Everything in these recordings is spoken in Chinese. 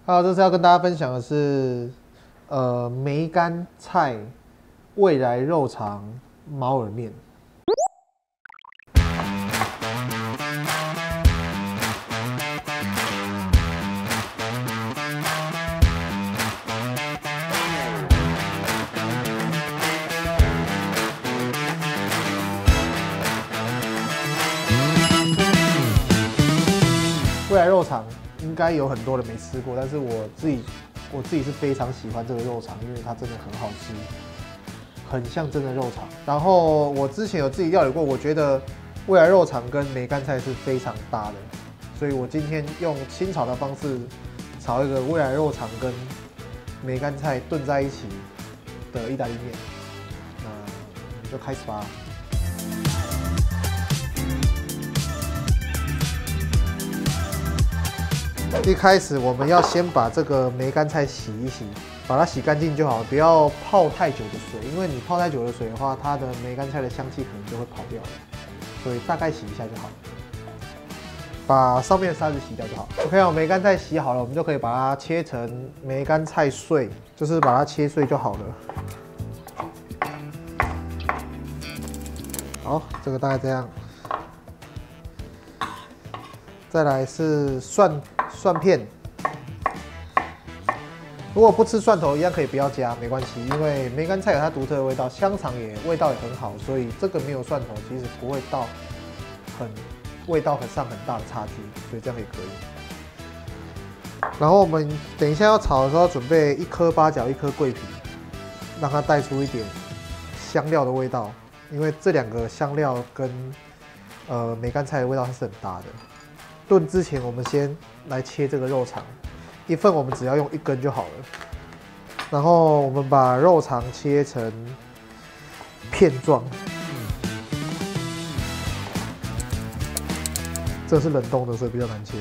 好，这次要跟大家分享的是，梅干菜未来肉肠猫耳面。未来肉肠应该有很多人没吃过，但是我自己是非常喜欢这个肉肠，因为它真的很好吃，很像真的肉肠。然后我之前有自己料理过，我觉得未来肉肠跟梅干菜是非常搭的，所以我今天用清炒的方式炒一个未来肉肠跟梅干菜炖在一起的意大利面。那我们就开始吧。一开始我们要先把这个梅干菜洗一洗，把它洗干净就好，不要泡太久的水，因为你泡太久的水的话，它的梅干菜的香气可能就会跑掉了，所以大概洗一下就好。把上面的沙子洗掉就好。OK， 我梅干菜洗好了，我们就可以把它切成梅干菜碎，就是把它切碎就好了。好，这个大概这样。再来是蒜片，如果不吃蒜头，一样可以不要加，没关系，因为梅干菜有它独特的味道，香肠味道也很好，所以这个没有蒜头，其实不会到味道很大的差距，所以这样也可以。然后我们等一下要炒的时候，准备1颗八角，1颗桂皮，让它带出一点香料的味道，因为这2个香料跟梅干菜的味道是很搭的。炖之前，我们先来切这个肉肠，1份我们只要用1根就好了。然后我们把肉肠切成片状，这是冷冻的，所以比较难切。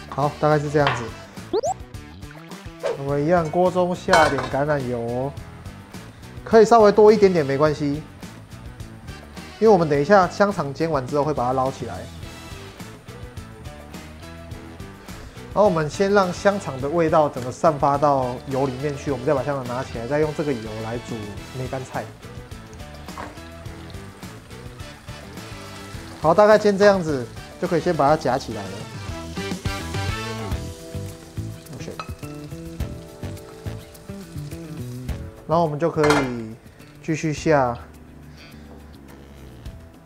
好，大概是这样子。我们一样，锅中下点橄榄油，可以稍微多一点点没关系。因为我们等一下香肠煎完之后会把它捞起来，然后我们先让香肠的味道整个散发到油里面去，我们再把香肠拿起来，再用这个油来煮梅干菜。好，大概煎这样子就可以先把它夹起来了。OK， 然后我们就可以继续下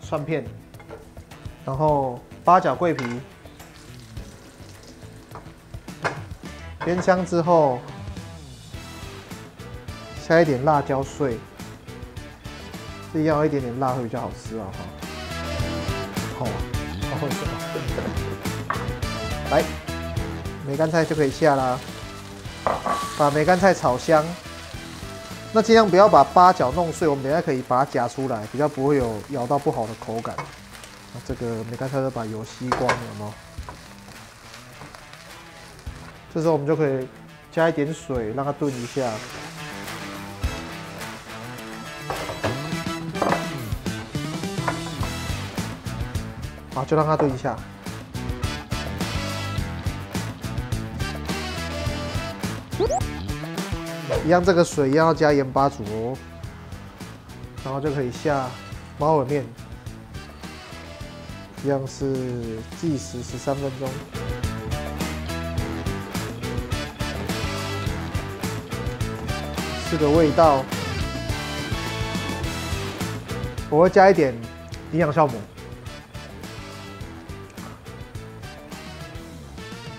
蒜片，然后八角、桂皮，煸香之后，下一点辣椒碎，这样要一点点辣会比较好吃啊！好，来，梅干菜就可以下啦，把梅干菜炒香。那尽量不要把八角弄碎，我们等一下可以把它夹出来，比较不会有咬到不好的口感。那这个梅干菜都把油吸光了，有没有？这时候我们就可以加一点水，让它炖一下。好，就让它炖一下。一样，这个水一样要加盐巴煮哦，然后就可以下猫耳面，一样是计时13分钟。这个味道，我会加一点营养酵母，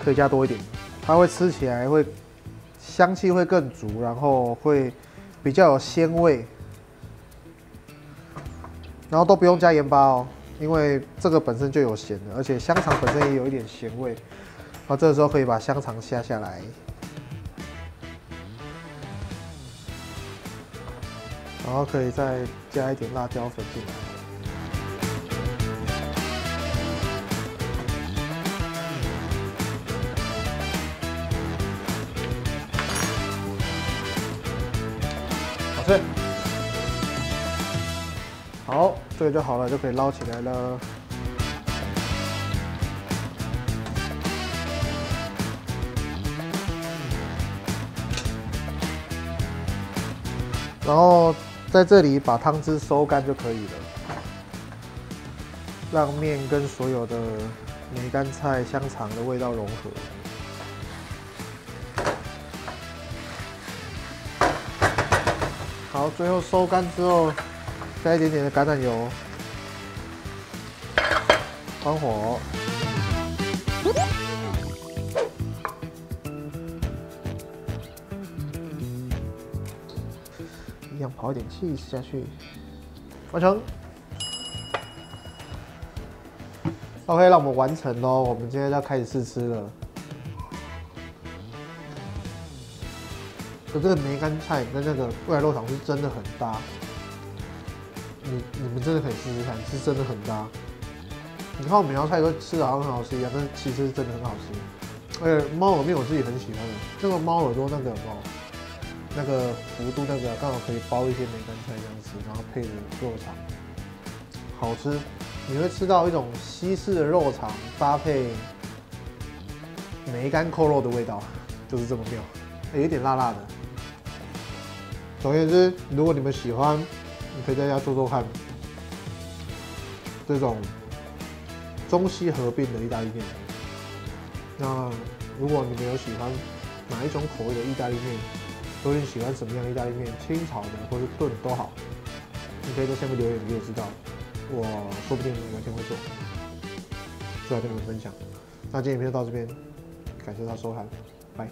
可以加多一点，它会吃起来会。香气会更足，然后会比较有鲜味，然后都不用加盐巴哦，因为这个本身就有咸的，而且香肠本身也有一点咸味。然后这个时候可以把香肠下下来，然后可以再加一点辣椒粉进来。对，好，这个就好了，就可以捞起来了。然后在这里把汤汁收干就可以了，让面跟所有的梅干菜、香肠的味道融合。好，最后收干之后，加一点点的橄榄油，关火。一样跑一点气下去，完成。OK， 让我们完成喽。我们今天要开始试吃了。可这个梅干菜跟那个未来肉肠是真的很搭，你们真的可以试试看，是真的很搭。你看我每道菜都吃的好像很好吃一样，但是其实是真的很好吃。而且猫耳面我自己很喜欢的，这个猫耳朵那个有没有？那个幅度那个刚好可以包一些梅干菜这样吃，然后配着肉肠，好吃。你会吃到一种西式的肉肠搭配梅干扣肉的味道，就是这么妙，有一点辣辣的。总而言之，如果你们喜欢，你可以在家做做看这种中西合并的意大利面。那如果你们有喜欢哪一种口味的意大利面，或者你喜欢什么样的意大利面，清炒的或是炖都好，你可以在下面留言给我知道，我说不定有一天会做，就来跟你们分享。那今天影片就到这边，感谢大家收看，拜。